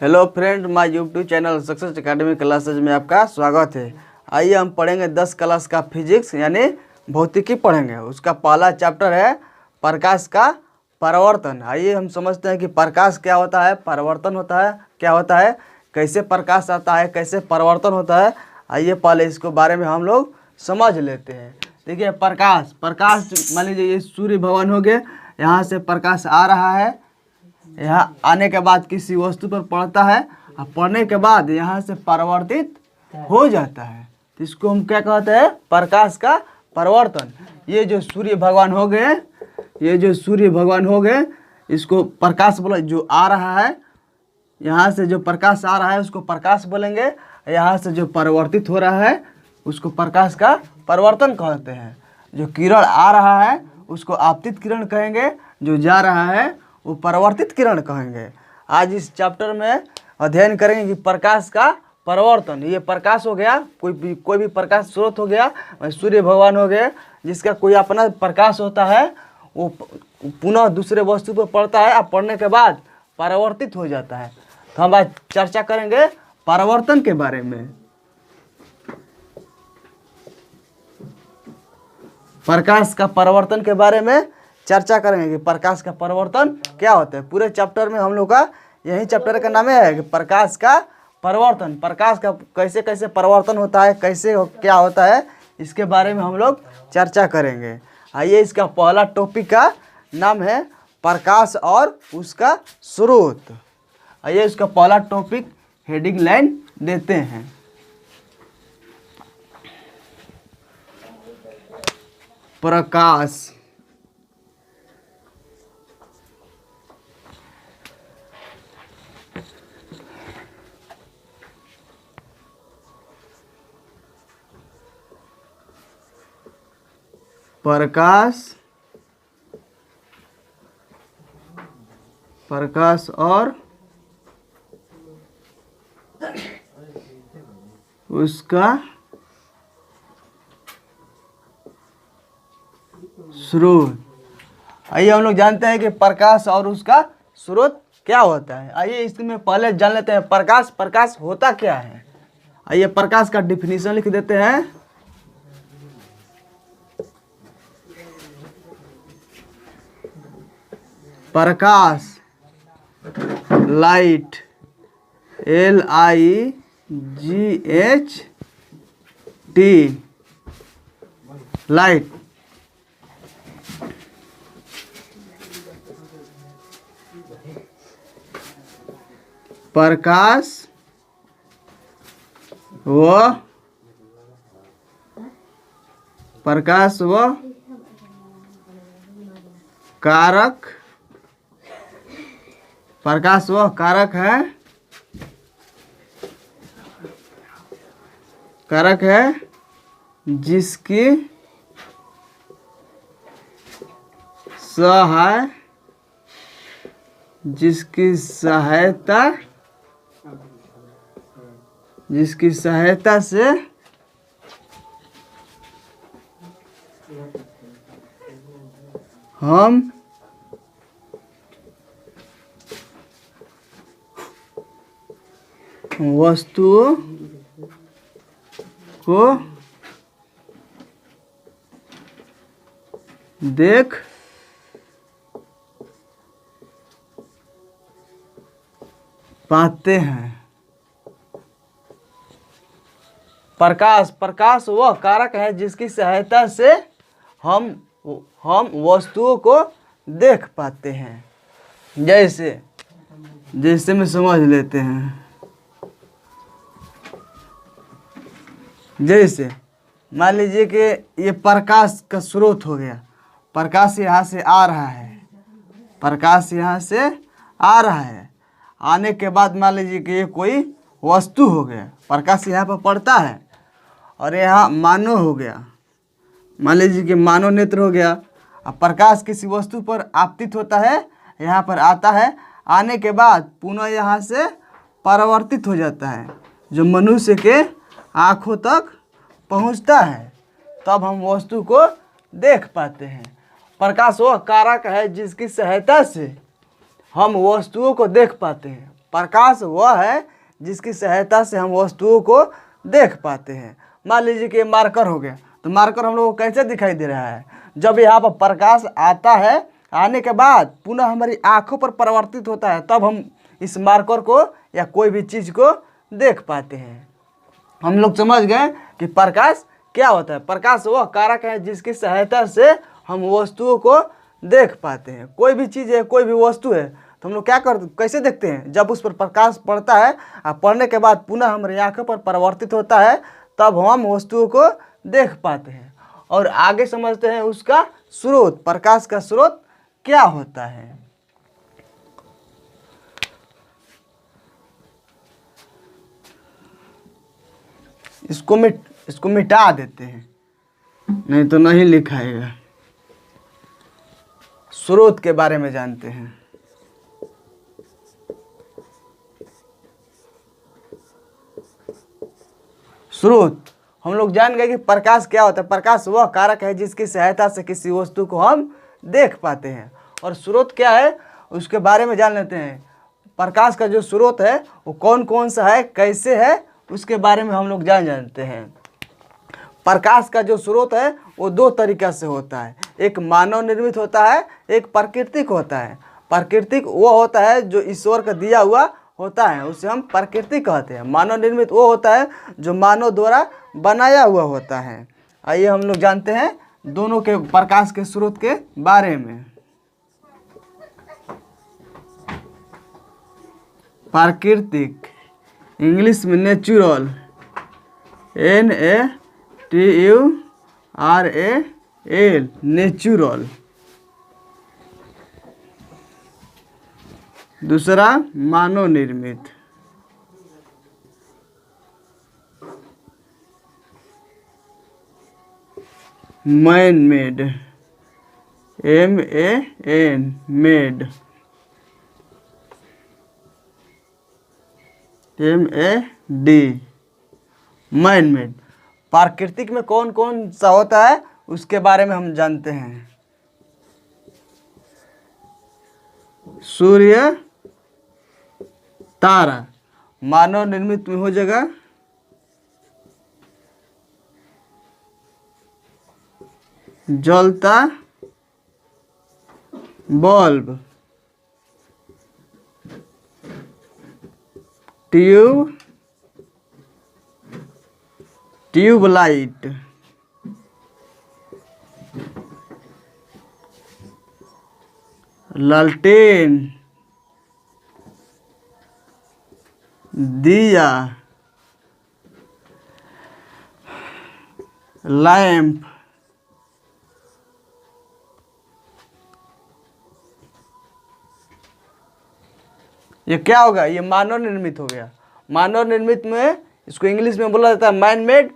Hello friend, my YouTube channel success academy classes में आपका स्वागत है। आइए हम पढ़ेंगे 10 क्लास का फिजिक्स यानी भौतिकी पढ़ेंगे। उसका पहला चैप्टर है प्रकाश का परावर्तन। आइए हम समझते हैं कि प्रकाश क्या होता है, परावर्तन होता है क्या होता है, कैसे प्रकाश आता है, कैसे परावर्तन होता है। आइए पहले इसको बारे में हम लोग समझ लेते हैं। देखिए प्रकाश मान लीजिए ये सूर्य भवन हो गए, यहाँ से प्रकाश आ रहा है, यहाँ आने के बाद किसी वस्तु पर पड़ता है और पड़ने के बाद यहाँ से परावर्तित हो जाता है। तो इसको हम क्या कहते हैं, प्रकाश का परावर्तन। ये जो सूर्य भगवान हो गए, इसको प्रकाश बोला। जो आ रहा है, यहाँ से जो प्रकाश आ रहा है उसको प्रकाश बोलेंगे, यहाँ से जो परावर्तित हो रहा है उसको प्रकाश का परावर्तन कहते हैं। जो किरण आ रहा है उसको आपतित किरण कहेंगे, जो जा रहा है वो परावर्तित किरण कहेंगे। आज इस चैप्टर में अध्ययन करेंगे कि प्रकाश का परावर्तन। ये प्रकाश हो गया, कोई भी प्रकाश स्रोत हो गया, सूर्य भगवान हो गए, जिसका कोई अपना प्रकाश होता है, वो पुनः दूसरे वस्तु पर पड़ता है और पड़ने के बाद परावर्तित हो जाता है। तो हम आज चर्चा करेंगे परावर्तन के बारे में। प्रकाश का परावर्तन के बारे में चर्चा करेंगे कि प्रकाश का परावर्तन क्या होता है। पूरे चैप्टर में हम लोग का यही चैप्टर का नाम है कि प्रकाश का परावर्तन। प्रकाश का कैसे कैसे परावर्तन होता है, कैसे क्या होता है, इसके बारे में हम लोग चर्चा करेंगे। आइए, इसका पहला टॉपिक का नाम है प्रकाश और उसका स्रोत। आइए इसका पहला टॉपिक हेडिंग लाइन देते हैं। प्रकाश। प्रकाश और उसका स्रोत। आइए हम लोग जानते हैं कि प्रकाश और उसका स्रोत क्या होता है। आइए इसमें पहले जान लेते हैं प्रकाश होता क्या है। आइए प्रकाश का डिफिनीशन लिख देते हैं। प्रकाश, लाइट, LIGHT, लाइट। प्रकाश व कारक। प्रकाश वह कारक है जिसकी सहायता से हम वस्तुओं को देख पाते हैं। प्रकाश वह कारक है जिसकी सहायता से हम वस्तुओं को देख पाते हैं। जैसे में समझ लेते हैं। जैसे मान लीजिए कि ये प्रकाश का स्रोत हो गया। प्रकाश यहाँ से आ रहा है, आने के बाद मान लीजिए कि ये कोई वस्तु हो गया। प्रकाश यहाँ पर पड़ता है और यहाँ मानव हो गया। मान लीजिए कि मानव नेत्र हो गया। अब प्रकाश किसी वस्तु पर आपतित होता है, यहाँ पर आता है, आने के बाद पुनः यहाँ से परावर्तित हो जाता है, जो मनुष्य के आँखों तक पहुँचता है, तब हम वस्तु को देख पाते हैं। प्रकाश वह कारक है जिसकी सहायता से हम वस्तुओं को देख पाते हैं। प्रकाश वह है जिसकी सहायता से हम वस्तुओं को देख पाते हैं। मान लीजिए कि ये मार्कर हो गया, तो मार्कर हम लोग को कैसे दिखाई दे रहा है? जब यहाँ पर प्रकाश आता है, आने के बाद पुनः हमारी आंखों पर परावर्तित होता है, तब हम इस मार्कर को या कोई भी चीज़ को देख पाते हैं। हम लोग समझ गए कि प्रकाश क्या होता है। प्रकाश वह कारक है जिसकी सहायता से हम वस्तुओं को देख पाते हैं। कोई भी चीज़ है, कोई भी वस्तु है, तो हम लोग क्या करते, कैसे देखते हैं? जब उस पर प्रकाश पड़ता है और पड़ने के बाद पुनः हमारी आंखों पर परावर्तित होता है, तब हम वस्तुओं को देख पाते हैं। और आगे समझते हैं उसका स्रोत, प्रकाश का स्रोत क्या होता है। इसको मिटा देते हैं, नहीं तो नहीं लिखाएगा। स्रोत के बारे में जानते हैं। स्रोत हम लोग जान गए कि प्रकाश क्या होता है। प्रकाश वह कारक है जिसकी सहायता से किसी वस्तु को हम देख पाते हैं। और स्रोत क्या है उसके बारे में जान लेते हैं। प्रकाश का जो स्रोत है वो कौन कौन सा है, कैसे है, उसके बारे में हम लोग जानते हैं। प्रकाश का जो स्रोत है वो दो तरीक़ा से होता है। एक मानव निर्मित होता है, एक प्राकृतिक होता है। प्राकृतिक वो होता है जो ईश्वर का दिया हुआ होता है, उसे हम प्राकृतिक कहते हैं। मानव निर्मित वो होता है जो मानव द्वारा बनाया हुआ होता है। आइए हम लोग जानते हैं दोनों के प्रकाश के स्रोत के बारे में। प्राकृतिक, इंग्लिश में नेचुरल, NATURAL, नेचुरल। दूसरा मानव निर्मित, man made, MAN, made, MAD, man made. प्राकृतिक में कौन कौन सा होता है उसके बारे में हम जानते हैं। सूर्य, तारा। मानव निर्मित में हो जाएगा जलता बल्ब, ट्यूबलाइट, लालटेन, दिया, लैंप, ये क्या होगा? ये मानव निर्मित हो गया। मानव निर्मित में इसको इंग्लिश में बोला जाता है मैन मेड।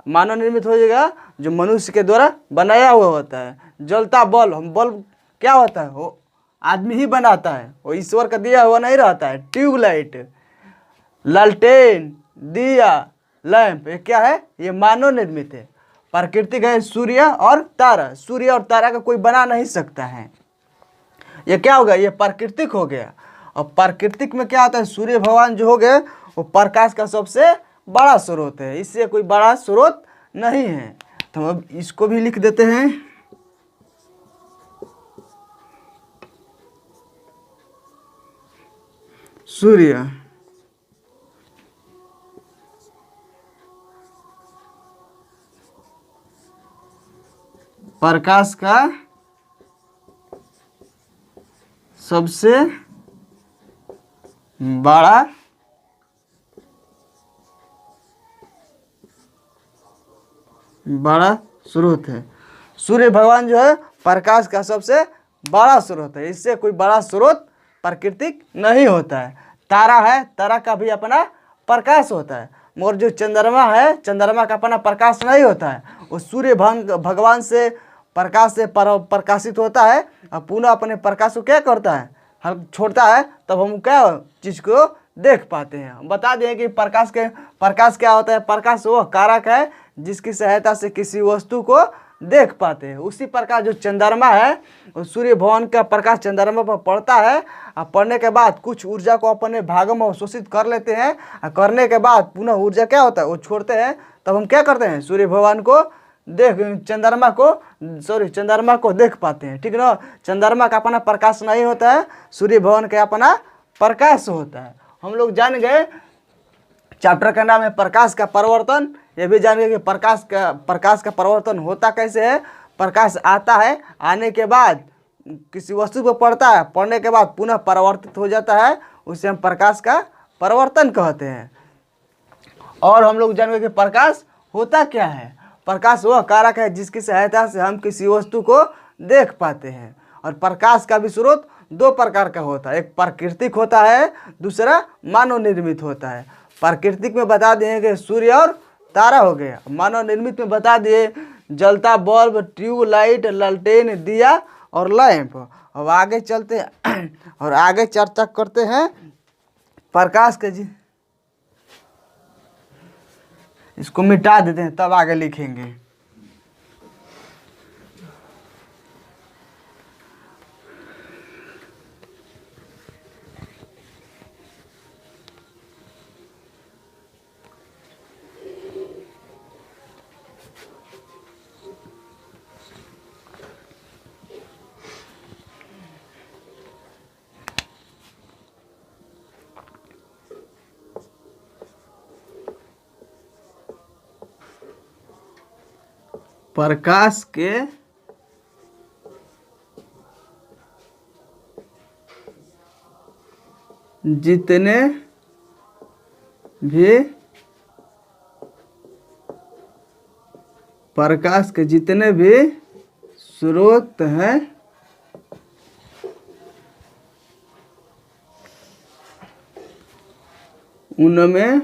मानव निर्मित हो जाएगा जो मनुष्य के द्वारा बनाया हुआ होता है। जलता बल्ब, हम बल्ब क्या होता है वो आदमी ही बनाता है, वो ईश्वर का दिया हुआ नहीं रहता है। ट्यूबलाइट, लालटेन, दिया, लैंप, ये क्या है? ये मानव निर्मित है। प्राकृतिक है सूर्य और तारा। सूर्य और तारा का कोई बना नहीं सकता है। ये क्या होगा? ये प्राकृतिक हो गया। और प्राकृतिक में क्या होता है? सूर्य भगवान जो हो गए वो प्रकाश का सबसे बड़ा स्रोत है, इससे कोई बड़ा स्रोत नहीं है। तो हम अब इसको भी लिख देते हैं। सूर्य, प्रकाश का सबसे बड़ा स्रोत है। सूर्य भगवान जो है प्रकाश का सबसे बड़ा स्रोत है, इससे कोई बड़ा स्रोत प्राकृतिक नहीं होता है। तारा है, तारा का भी अपना प्रकाश होता है, मगर जो चंद्रमा है, चंद्रमा का अपना प्रकाश नहीं होता है। वो सूर्य भगवान से प्रकाश से प्रकाशित होता है और पुनः अपने प्रकाश को क्या करता है? हम छोड़ता है, तब हम क्या चीज़ को देख पाते हैं। हम बता दें कि प्रकाश क्या होता है। प्रकाश वह कारक है जिसकी सहायता से किसी वस्तु को देख पाते हैं। उसी प्रकार जो चंद्रमा है, सूर्य भगवान का प्रकाश चंद्रमा पर पड़ता है और पड़ने के बाद कुछ ऊर्जा को अपने भागों में अवशोषित कर लेते हैं और करने के बाद पुनः ऊर्जा क्या होता है वो छोड़ते हैं। तब हम क्या करते हैं, सूर्य भगवान को चंद्रमा को देख पाते हैं। ठीक ना, चंद्रमा का अपना प्रकाश नहीं होता है, सूर्य भगवान का अपना प्रकाश होता है। हम लोग जान गए, चैप्टर का नाम है प्रकाश का परिवर्तन। ये भी जान गए कि प्रकाश का परिवर्तन होता कैसे है। प्रकाश आता है, आने के बाद किसी वस्तु पर पड़ता है, पड़ने के बाद पुनः परिवर्तित हो जाता है, उसे हम प्रकाश का परिवर्तन कहते हैं। और हम लोग जान गए कि प्रकाश होता क्या है। प्रकाश वह कारक है जिसकी सहायता से हम किसी वस्तु को देख पाते हैं। और प्रकाश का भी स्रोत दो प्रकार का होता है, एक प्राकृतिक होता है, दूसरा मानव निर्मित होता है। प्राकृतिक में बता दिए कि सूर्य और तारा हो गया। मानव निर्मित में बता दिए जलता बल्ब, ट्यूबलाइट, लालटेन, दिया और लैंप। अब आगे चलते हैं और आगे चर्चा करते हैं प्रकाश के इसको मिटा देते हैं तब आगे लिखेंगे। प्रकाश के जितने भी स्रोत हैं उनमें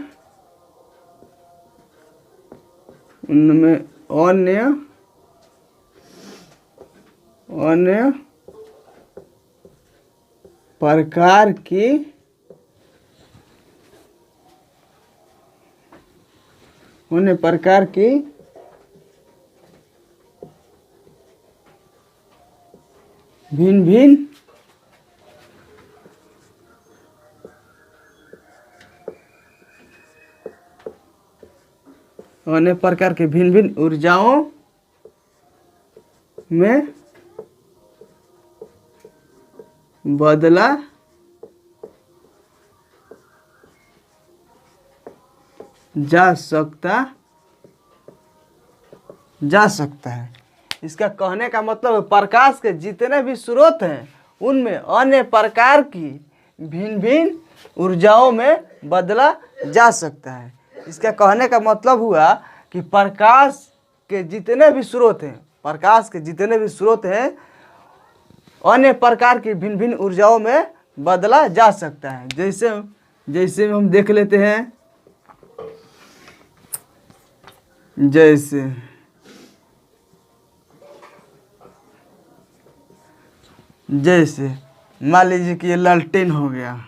अन्य प्रकार की भिन्न भिन्न अन्य प्रकार के भिन्न भिन्न ऊर्जाओं में बदला जा सकता है। इसका कहने का मतलब है प्रकाश के जितने भी स्रोत हैं उनमें अन्य प्रकार की भिन्न भिन्न ऊर्जाओं में बदला जा सकता है। इसका कहने का मतलब हुआ कि प्रकाश के जितने भी स्रोत हैं अन्य प्रकार की भिन्न भिन्न ऊर्जाओं में बदला जा सकता है। जैसे हम देख लेते हैं, जैसे मान लीजिए कि ये लालटेन हो गया।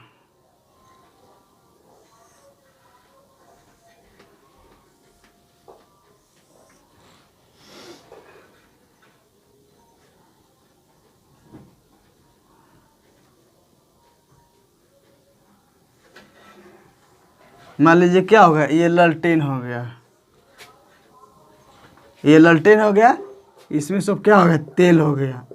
मान लीजिए क्या हो गया, ये लालटेन हो गया, इसमें सब क्या हो गया, तेल हो गया।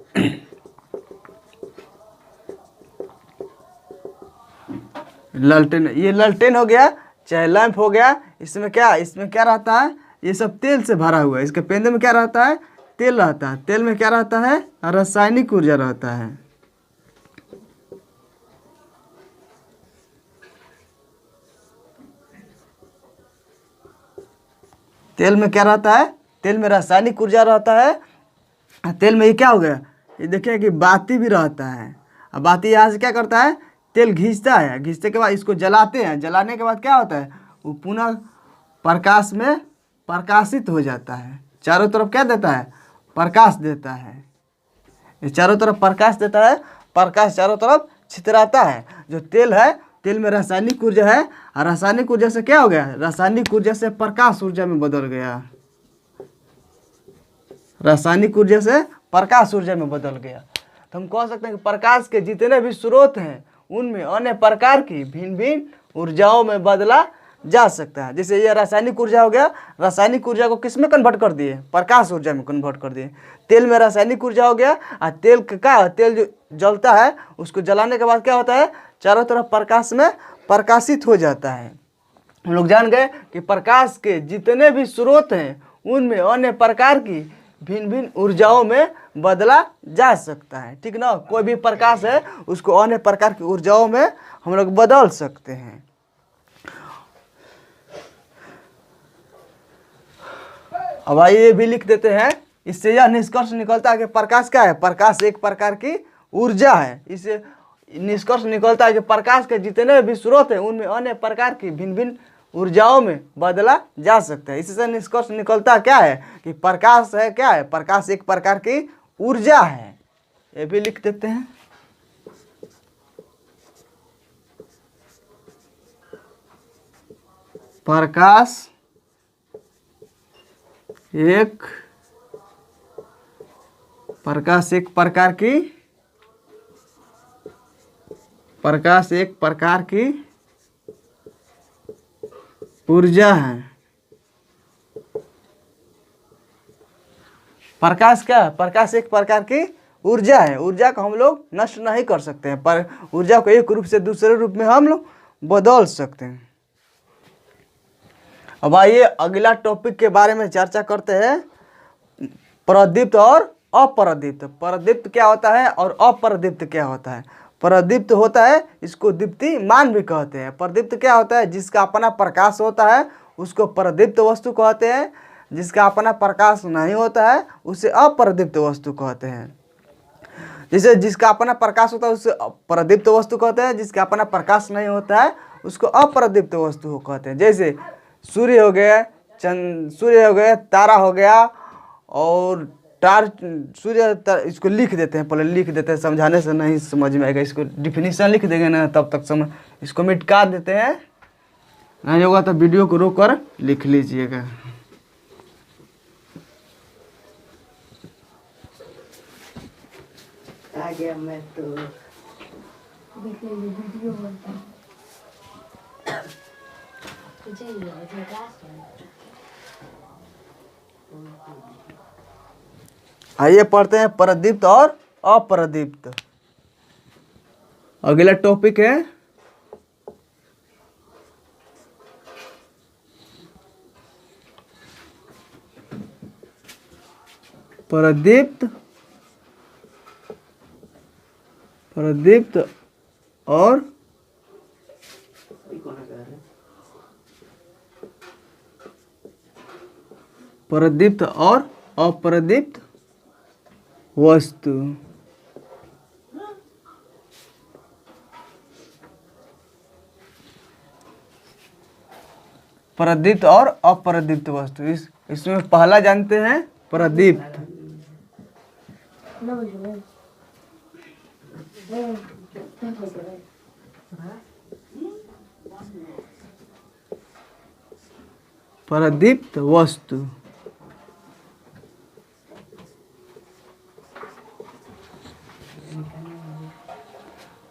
ये लालटेन हो गया चाहे लैंप हो गया। इसमें क्या रहता है, ये सब तेल से भरा हुआ है। इसके पेंदे में क्या रहता है, तेल रहता है। तेल में क्या रहता है, रासायनिक ऊर्जा रहता है। तेल में क्या रहता है, तेल में रासायनिक ऊर्जा रहता है। तेल में ये क्या हो गया, ये देखिए कि बाती भी रहता है। अब बाती यहाँ से क्या करता है, तेल घिसता है, घिसते के बाद इसको जलाते हैं। जलाने के बाद क्या होता है, वो पुनः प्रकाश में प्रकाशित हो जाता है। चारों तरफ क्या देता है, प्रकाश देता है। ये चारों तरफ प्रकाश देता है, प्रकाश चारों तरफ छितराता है। जो तेल है, तेल में रासायनिक ऊर्जा है, और रासायनिक ऊर्जा से क्या हो गया, रासायनिक ऊर्जा से प्रकाश ऊर्जा में बदल गया। रासायनिक ऊर्जा से प्रकाश ऊर्जा में बदल गया। तो हम कह सकते हैं कि प्रकाश के जितने भी स्रोत हैं उनमें अन्य प्रकार की भिन्न भिन्न ऊर्जाओं में बदला जा सकता है। जैसे ये रासायनिक ऊर्जा हो गया, रासायनिक ऊर्जा को किस में कन्वर्ट कर दिए? प्रकाश ऊर्जा में कन्वर्ट कर दिए। तेल में रासायनिक ऊर्जा हो गया, और तेल का तेल जो जलता है उसको जलाने के बाद क्या होता है? चारों तरफ प्रकाश में प्रकाशित हो जाता है। हम लोग जान गए कि प्रकाश के जितने भी स्रोत हैं उनमें अन्य प्रकार की भिन्न भिन्न ऊर्जाओं में बदला जा सकता है। ठीक ना? कोई भी प्रकाश है उसको अन्य प्रकार की ऊर्जाओं में हम लोग बदल सकते हैं। अब आइए ये भी लिख देते हैं। इससे यह निष्कर्ष निकलता है कि प्रकाश क्या है? प्रकाश एक प्रकार की ऊर्जा है। इससे निष्कर्ष निकलता है कि प्रकाश के जितने भी स्रोत हैं उनमें अन्य प्रकार की भिन्न भिन्न ऊर्जाओं में बदला जा सकता है। इससे निष्कर्ष निकलता क्या है कि प्रकाश है क्या है? प्रकाश एक प्रकार की ऊर्जा है। ये भी लिख देते हैं। प्रकाश एक प्रकार की ऊर्जा है। प्रकाश क्या है? प्रकाश एक प्रकार की ऊर्जा है। ऊर्जा को हम लोग नष्ट नहीं कर सकते हैं, पर ऊर्जा को एक रूप से दूसरे रूप में हम लोग बदल सकते हैं। अब आइए अगला टॉपिक के बारे में चर्चा करते हैं, प्रदीप्त और अप्रदीप्त। प्रदीप्त क्या होता है और अप्रदीप्त क्या होता है? प्रदीप्त होता है, इसको दीप्तिमान भी कहते हैं। प्रदीप्त क्या होता है? जिसका अपना प्रकाश होता है उसको प्रदीप्त वस्तु कहते हैं। जिसका अपना प्रकाश नहीं होता है उसे अप्रदीप्त वस्तु कहते हैं। जैसे जिसका अपना प्रकाश होता है उसे प्रदीप्त वस्तु कहते हैं, जिसका अपना प्रकाश नहीं होता है उसको अप्रदीप्त वस्तु कहते हैं। जैसे सूर्य हो गया, सूर्य हो गया, तारा हो गया, और इसको लिख देते हैं। पहले लिख देते हैं, समझाने से नहीं समझ में आएगा। इसको डिफिनीशन लिख देंगे ना तब तक समझ। इसको मिटा देते हैं, नहीं होगा तो वीडियो को रोक कर लिख लीजिएगा। आ गया मैं तो आइए पढ़ते हैं प्रदीप्त और अप्रदीप्त। अगला टॉपिक है प्रदीप्त और प्रदीप्त और अप्रदीप्त वस्तु। प्रदीप्त और अप्रदीप्त वस्तु। इसमें पहला जानते हैं प्रदीप्त। प्रदीप्त वस्तु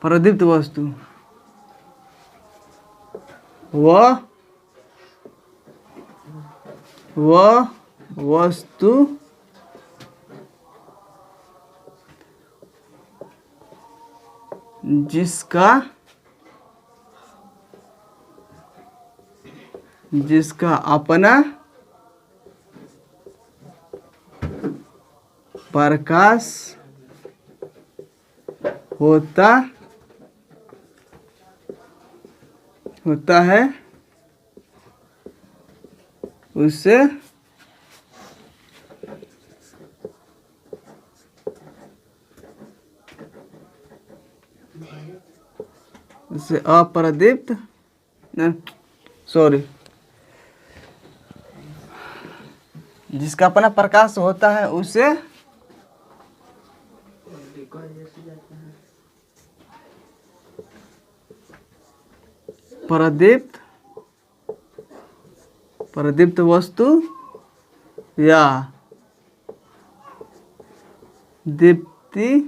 प्रदीप्त वस्तु वह वस्तु जिसका अपना प्रकाश होता है उसे अप्रदीप्त, सॉरी, जिसका अपना प्रकाश होता है उसे प्रदीप्त वस्तु या दीप्तिमान